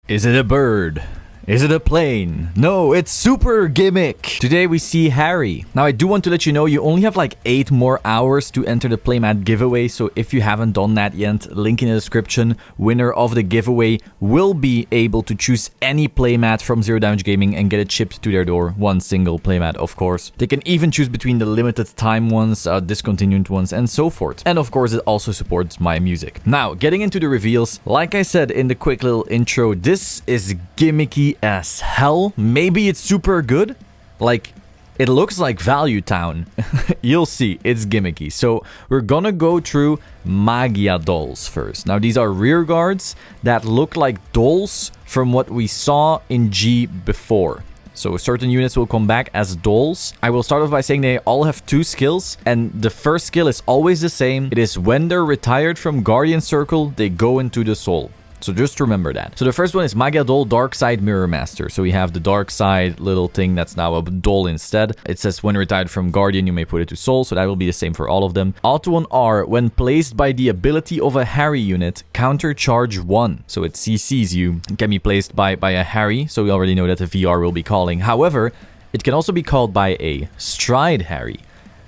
Is it a bird? Is it a plane? No, it's Super Gimmick! Today we see Harry. Now I do want to let you know you only have like 8 more hours to enter the playmat giveaway, so if you haven't done that yet, link in the description. Winner of the giveaway will be able to choose any playmat from Zero Damage Gaming and get it shipped to their door. One single playmat, of course. They can even choose between the limited time ones, discontinued ones, and so forth. And of course it also supports my music. Now, getting into the reveals, like I said in the quick little intro, this is gimmicky as hell. Maybe it's super good. Like, it looks like Value Town. You'll see, it's gimmicky. So we're gonna go through Magia Dolls first. Now these are rear guards that look like dolls from what we saw in G before. So certain units will come back as dolls. I will start off by saying they all have 2 skills, and the first skill is always the same. It is when they're retired from Guardian Circle, they go into the soul. So just remember that. So the first one is Magia Doll Dark Side Mirror Master. So we have the dark side little thing that's now a doll instead. It says when retired from Guardian, you may put it to soul. So that will be the same for all of them. Auto on R, when placed by the ability of a Harry unit, counter charge 1. So it CCs you. It can be placed by a Harry. So we already know that the VR will be calling. However, it can also be called by a Stride Harry.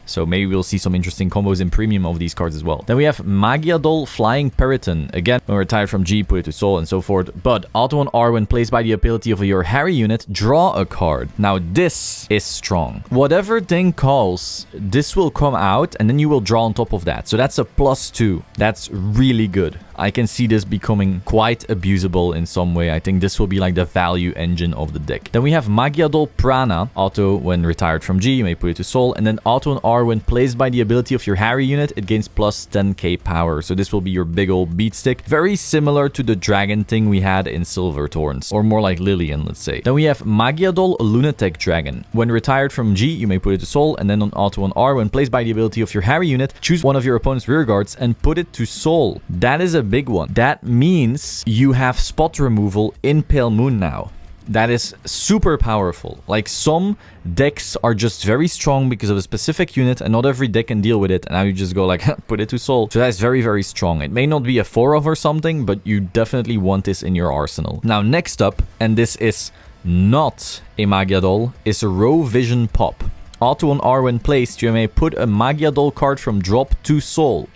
So maybe we'll see some interesting combos in premium of these cards as well. Then we have Magia Doll Flying Periton. Again, when retired from G, put it to soul and so forth. But auto on R, when placed by the ability of your Harry unit, draw a card. Now this is strong. Whatever thing calls, this will come out and then you will draw on top of that. So that's a +2. That's really good. I can see this becoming quite abusable in some way. I think this will be like the value engine of the deck. Then we have Magia Doll Prana. Auto when retired from G, you may put it to soul. And then auto on R, when placed by the ability of your Harry unit, it gains plus 10k power. So this will be your big old beat stick. Very similar to the dragon thing we had in Silver Thorns. Or more like Lillian, let's say. Then we have Magia Doll Lunatic Dragon. When retired from G, you may put it to soul. And then on auto on R, when placed by the ability of your Harry unit, choose one of your opponent's rear guards and put it to soul. That is a big one. That means you have spot removal in Pale Moon now. That is super powerful. Like, some decks are just very strong because of a specific unit and not every deck can deal with it. And now you just go like, put it to soul. So that's very, very strong. It may not be a 4 of or something, but you definitely want this in your arsenal. Now, next up, and this is not a Magia Doll, is a Row Vision Pop. Auto on R, when placed, you may put a Magia Doll card from drop to soul.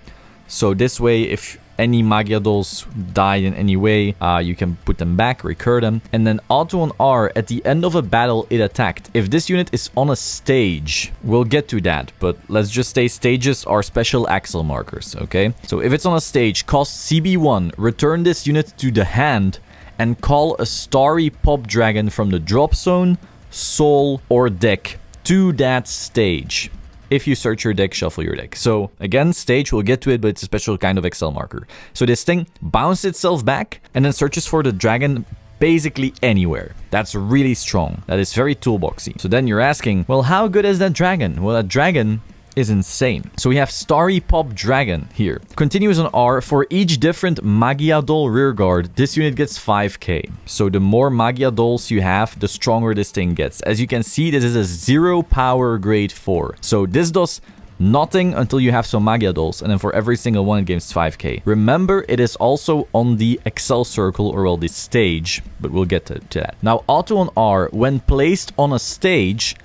So this way, if any Magia Dolls die in any way, you can put them back, recur them. And then auto on R, at the end of a battle it attacked. If this unit is on a stage, we'll get to that, but let's just say stages are special axle markers, okay? So if it's on a stage, cost CB1, return this unit to the hand and call a Starry Pop Dragon from the drop zone, soul, or deck to that stage. If you search your deck, shuffle your deck. So again, stage, we'll get to it, but it's a special kind of Excel marker. So this thing bounces itself back and then searches for the dragon basically anywhere. That's really strong. That is very toolboxy. So then you're asking, well, how good is that dragon? Well, that dragon is insane. So we have Starry Pop Dragon here. Continues on R. For each different Magia Doll rear guard, this unit gets 5k. So the more Magia Dolls you have, the stronger this thing gets. As you can see, this is a 0 power grade 4. So this does nothing until you have some Magia Dolls, and then for every single one it gains 5k. Remember, it is also on the Excel circle, or well, the stage, but we'll get to that. Now, auto on R, when placed on a stage,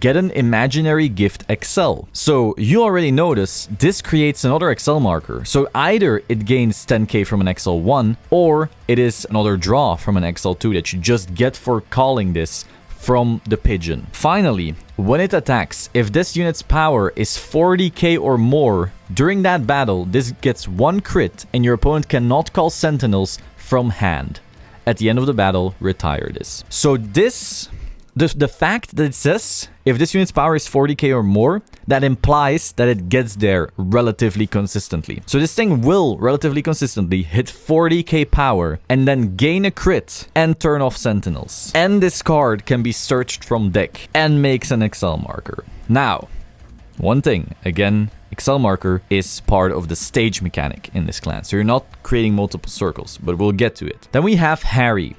get an imaginary gift Excel. So you already notice this creates another Excel marker. So either it gains 10k from an Excel 1, or it is another draw from an Excel 2 that you just get for calling this from the pigeon. Finally, when it attacks, if this unit's power is 40k or more, during that battle, this gets 1 crit and your opponent cannot call sentinels from hand. At the end of the battle, retire this. So this... The fact that it says if this unit's power is 40k or more, that implies that it gets there relatively consistently. So this thing will relatively consistently hit 40k power and then gain a crit and turn off sentinels. And this card can be searched from deck and makes an Excel marker. Now, one thing, again, Excel marker is part of the stage mechanic in this clan. So you're not creating multiple circles, but we'll get to it. Then we have Harry.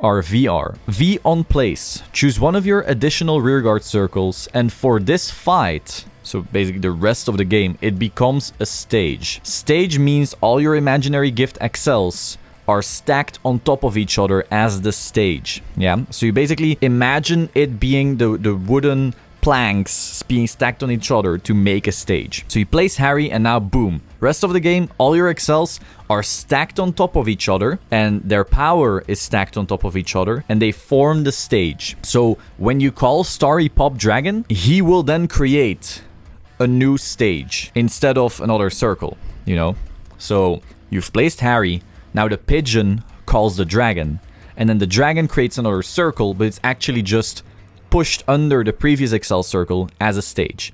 Our VR. V on place. Choose one of your additional rearguard circles, and for this fight, so basically the rest of the game, it becomes a stage. Stage means all your imaginary gift excels are stacked on top of each other as the stage. Yeah, so you basically imagine it being the wooden planks being stacked on each other to make a stage. So you place Harry and now boom. Rest of the game, all your excels are stacked on top of each other and their power is stacked on top of each other and they form the stage. So when you call Starry Pop Dragon, he will then create a new stage instead of another circle, you know? So you've placed Harry, now the pigeon calls the dragon and then the dragon creates another circle, but it's actually just pushed under the previous Excel circle as a stage.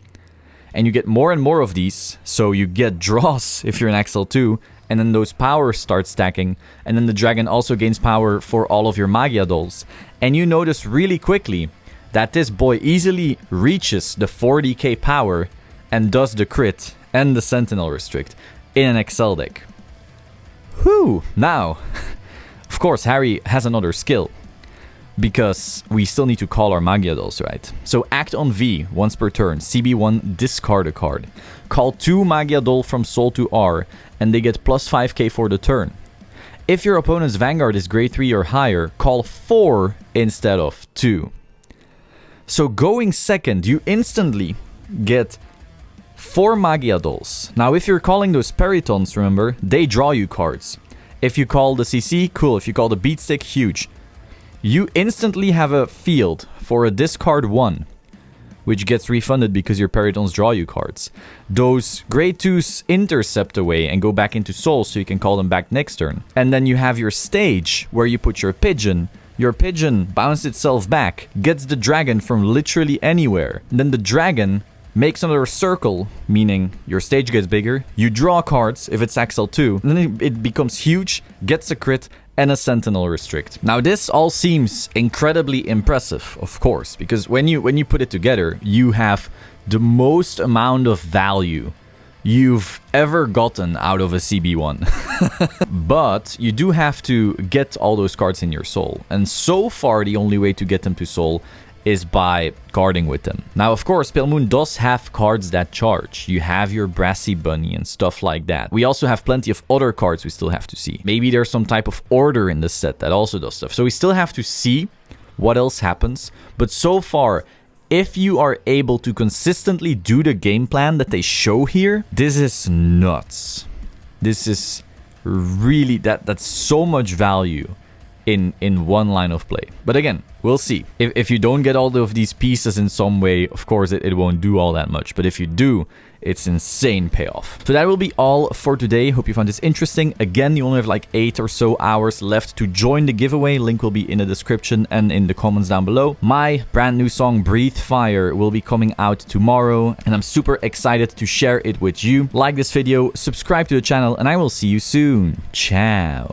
And you get more and more of these, so you get draws if you're in Excel 2, and then those powers start stacking, and then the dragon also gains power for all of your Magia Dolls. And you notice really quickly that this boy easily reaches the 40k power and does the crit and the Sentinel Restrict in an Excel deck. Whew! Now, of course, Harry has another skill, because we still need to call our Magia Dolls, right? So act on V once per turn, CB1, discard a card. Call 2 Magia Doll from Soul to R, and they get plus 5k for the turn. If your opponent's Vanguard is grade 3 or higher, call 4 instead of 2. So going second, you instantly get 4 Magia Dolls. Now if you're calling those Peritons, remember, they draw you cards. If you call the CC, cool. If you call the Beatstick, huge. You instantly have a field for a discard 1, which gets refunded because your Peritons draw you cards. Those grade 2s intercept away and go back into Soul, so you can call them back next turn. And then you have your stage, where you put your pigeon. Your pigeon bounces itself back, gets the dragon from literally anywhere. And then the dragon makes another circle, meaning your stage gets bigger. You draw cards, if it's XL2, and then it becomes huge, gets a crit, and a Sentinel Restrict. Now this all seems incredibly impressive, of course, because when you put it together, you have the most amount of value you've ever gotten out of a CB1. But you do have to get all those cards in your Soul, and so far the only way to get them to Soul is by guarding with them. Now, of course, Pale Moon does have cards that charge. You have your Brassy Bunny and stuff like that. We also have plenty of other cards we still have to see. Maybe there's some type of order in the set that also does stuff. So we still have to see what else happens. But so far, if you are able to consistently do the game plan that they show here, this is nuts. This is really, that's so much value in one line of play. But again, we'll see. If you don't get all of these pieces in some way, of course, it won't do all that much. But if you do, it's insane payoff. So that will be all for today. Hope you found this interesting. Again, you only have like 8 or so hours left to join the giveaway. Link will be in the description and in the comments down below. My brand new song, Breathe Fire, will be coming out tomorrow, and I'm super excited to share it with you. Like this video, subscribe to the channel, and I will see you soon. Ciao.